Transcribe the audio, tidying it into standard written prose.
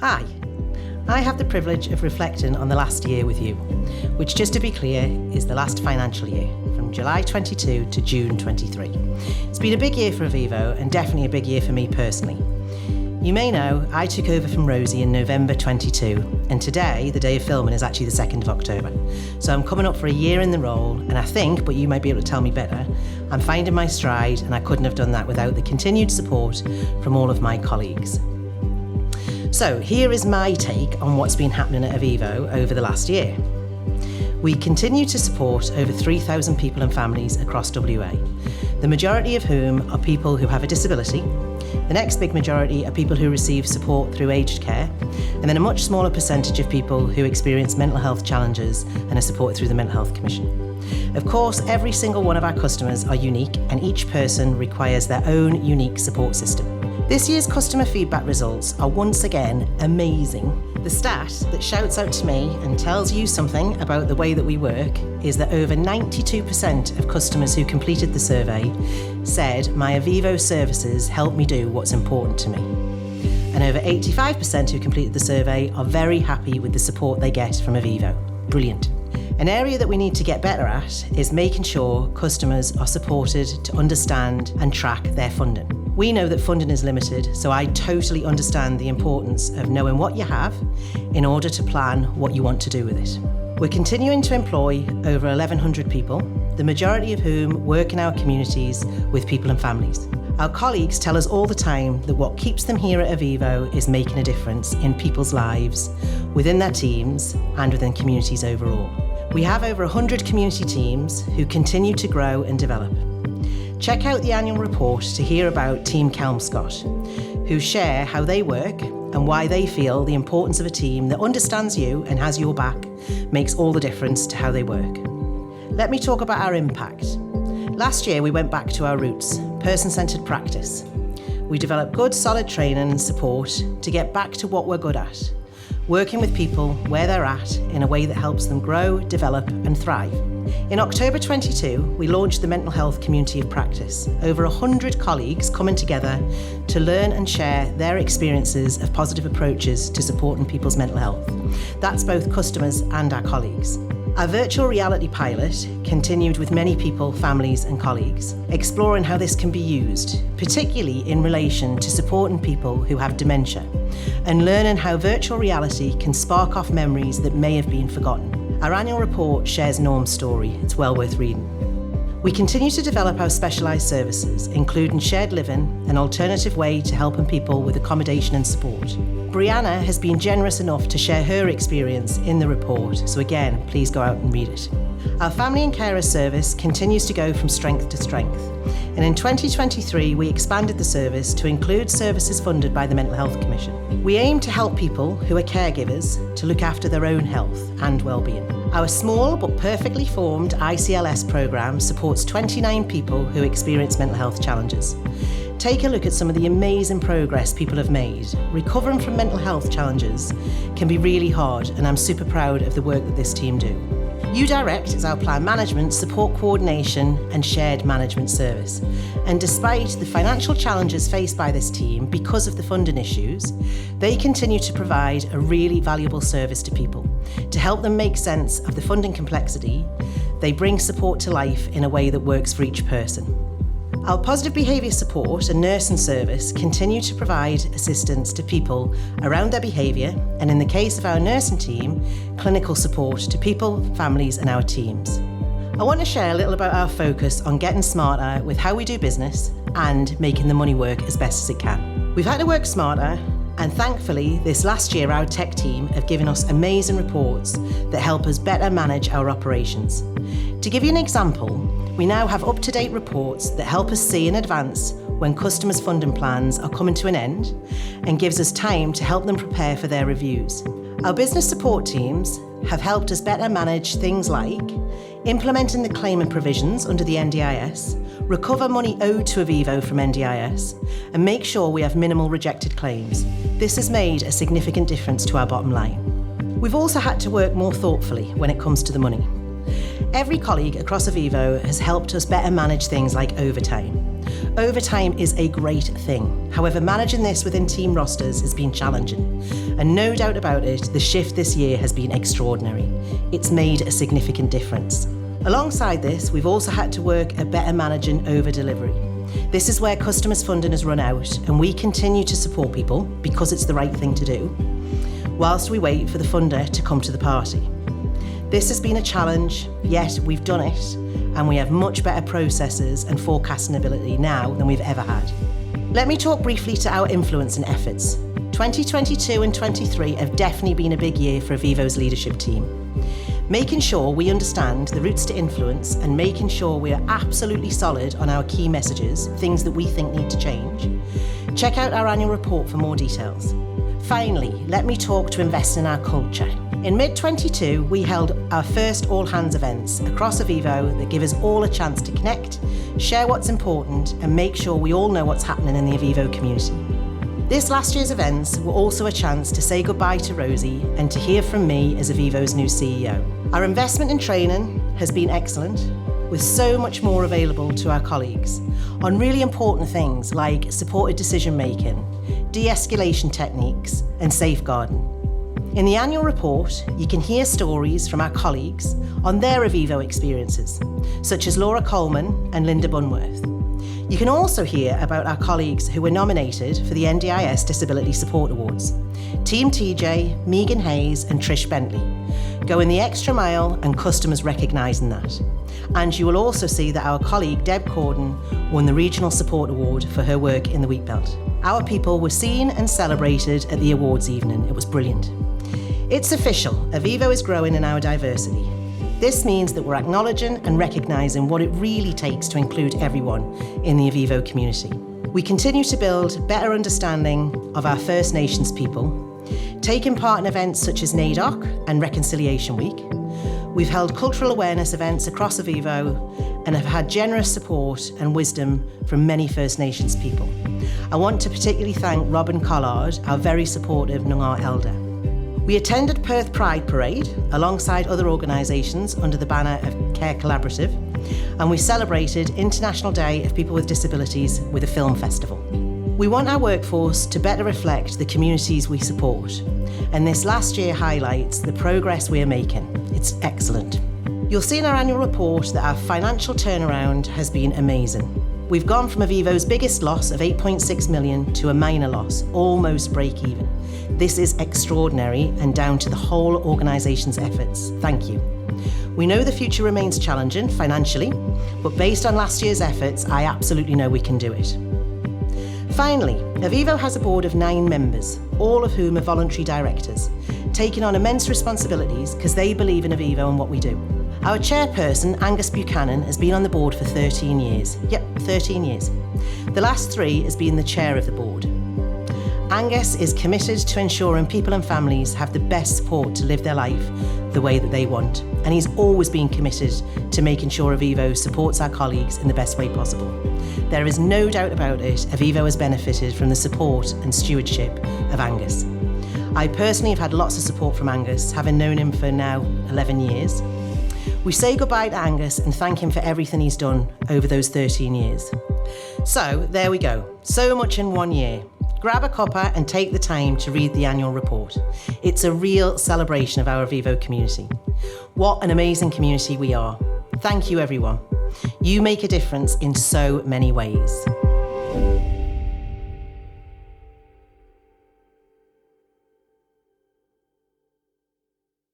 Hi, I have the privilege of reflecting on the last year with you, which, just to be clear, is the last financial year, from July 22 to June 23. It's been a big year for Avivo and definitely a big year for me personally. You may know I took over from Rosie in November 22, and today, the day of filming, is actually the 2nd of October. So I'm coming up for a year in the role, and I think, but you might be able to tell me better, I'm finding my stride, and I couldn't have done that without the continued support from all of my colleagues. So here is my take on what's been happening at Avivo over the last year. We continue to support over 3,000 people and families across WA, the majority of whom are people who have a disability. The next big majority are people who receive support through aged care, and then a much smaller percentage of people who experience mental health challenges and are supported through the Mental Health Commission. Of course, every single one of our customers are unique, and each person requires their own unique support system. This year's customer feedback results are once again amazing. The stat that shouts out to me and tells you something about the way that we work is that over 92% of customers who completed the survey said my Avivo services help me do what's important to me. And over 85% who completed the survey are very happy with the support they get from Avivo. Brilliant. An area that we need to get better at is making sure customers are supported to understand and track their funding. We know that funding is limited, so I totally understand the importance of knowing what you have in order to plan what you want to do with it. We're continuing to employ over 1,100 people, the majority of whom work in our communities with people and families. Our colleagues tell us all the time that what keeps them here at Avivo is making a difference in people's lives, within their teams and within communities overall. We have over 100 community teams who continue to grow and develop. Check out the annual report to hear about Team Kelmscott, who share how they work and why they feel the importance of a team that understands you and has your back makes all the difference to how they work. Let me talk about our impact. Last year we went back to our roots, person-centred practice. We developed good, solid training and support to get back to what we're good at, working with people where they're at in a way that helps them grow, develop and thrive. In October 22, we launched the Mental Health Community of Practice, over 100 colleagues coming together to learn and share their experiences of positive approaches to supporting people's mental health. That's both customers and our colleagues. Our virtual reality pilot continued with many people, families and colleagues, exploring how this can be used, particularly in relation to supporting people who have dementia, and learning how virtual reality can spark off memories that may have been forgotten. Our annual report shares Norm's story. It's well worth reading. We continue to develop our specialised services, including shared living, an alternative way to helping people with accommodation and support. Brianna has been generous enough to share her experience in the report, so again, please go out and read it. Our family and carer service continues to go from strength to strength, and in 2023 we expanded the service to include services funded by the Mental Health Commission. We aim to help people who are caregivers to look after their own health and well-being. Our small but perfectly formed ICLS programme supports 29 people who experience mental health challenges. Take a look at some of the amazing progress people have made. Recovering from mental health challenges can be really hard, and I'm super proud of the work that this team do. UDirect is our plan management, support coordination and shared management service. And despite the financial challenges faced by this team because of the funding issues, they continue to provide a really valuable service to people. To help them make sense of the funding complexity, they bring support to life in a way that works for each person. Our positive behaviour support and nursing service continue to provide assistance to people around their behaviour, and in the case of our nursing team, clinical support to people, families and our teams. I want to share a little about our focus on getting smarter with how we do business and making the money work as best as it can. We've had to work smarter, and thankfully this last year our tech team have given us amazing reports that help us better manage our operations. To give you an example, we now have up-to-date reports that help us see in advance when customers' funding plans are coming to an end and gives us time to help them prepare for their reviews. Our business support teams have helped us better manage things like implementing the claimant provisions under the NDIS, recover money owed to Avivo from NDIS, and make sure we have minimal rejected claims. This has made a significant difference to our bottom line. We've also had to work more thoughtfully when it comes to the money. Every colleague across Avivo has helped us better manage things like overtime. Overtime is a great thing. However, managing this within team rosters has been challenging. And no doubt about it, the shift this year has been extraordinary. It's made a significant difference. Alongside this, we've also had to work at better managing over-delivery. This is where customers' funding has run out, and we continue to support people because it's the right thing to do, whilst we wait for the funder to come to the party. This has been a challenge, yet we've done it, and we have much better processes and forecasting ability now than we've ever had. Let me talk briefly to our influence and efforts. 2022 and 23 have definitely been a big year for Avivo's leadership team. Making sure we understand the routes to influence and making sure we are absolutely solid on our key messages, things that we think need to change. Check out our annual report for more details. Finally, let me talk to invest in our culture. In mid-22, we held our first all-hands events across Avivo that give us all a chance to connect, share what's important, and make sure we all know what's happening in the Avivo community. This last year's events were also a chance to say goodbye to Rosie and to hear from me as Avivo's new CEO. Our investment in training has been excellent, with so much more available to our colleagues on really important things like supported decision-making, de-escalation techniques, and safeguarding. In the annual report, you can hear stories from our colleagues on their Avivo experiences, such as Laura Coleman and Linda Bunworth. You can also hear about our colleagues who were nominated for the NDIS Disability Support Awards. Team TJ, Megan Hayes and Trish Bentley, going the extra mile and customers recognising that. And you will also see that our colleague Deb Corden won the Regional Support Award for her work in the Wheat Belt. Our people were seen and celebrated at the awards evening. It was brilliant. It's official, Avivo is growing in our diversity. This means that we're acknowledging and recognising what it really takes to include everyone in the Avivo community. We continue to build better understanding of our First Nations people, taking part in events such as NAIDOC and Reconciliation Week. We've held cultural awareness events across Avivo and have had generous support and wisdom from many First Nations people. I want to particularly thank Robin Collard, our very supportive Noongar elder. We attended Perth Pride Parade alongside other organisations under the banner of Care Collaborative, and we celebrated International Day of People with Disabilities with a film festival. We want our workforce to better reflect the communities we support, and this last year highlights the progress we are making. It's excellent. You'll see in our annual report that our financial turnaround has been amazing. We've gone from Avivo's biggest loss of 8.6 million to a minor loss, almost break even. This is extraordinary and down to the whole organisation's efforts. Thank you. We know the future remains challenging financially, but based on last year's efforts, I absolutely know we can do it. Finally, Avivo has a board of 9 members, all of whom are voluntary directors, taking on immense responsibilities because they believe in Avivo and what we do. Our chairperson, Angus Buchanan, has been on the board for 13 years. Yep, 13 years. The last 3 has been the chair of the board. Angus is committed to ensuring people and families have the best support to live their life the way that they want. And he's always been committed to making sure Avivo supports our colleagues in the best way possible. There is no doubt about it, Avivo has benefited from the support and stewardship of Angus. I personally have had lots of support from Angus, having known him for now 11 years. We say goodbye to Angus and thank him for everything he's done over those 13 years. So there we go, so much in 1 year. Grab a cuppa and take the time to read the annual report. It's a real celebration of our Avivo community. What an amazing community we are. Thank you, everyone. You make a difference in so many ways.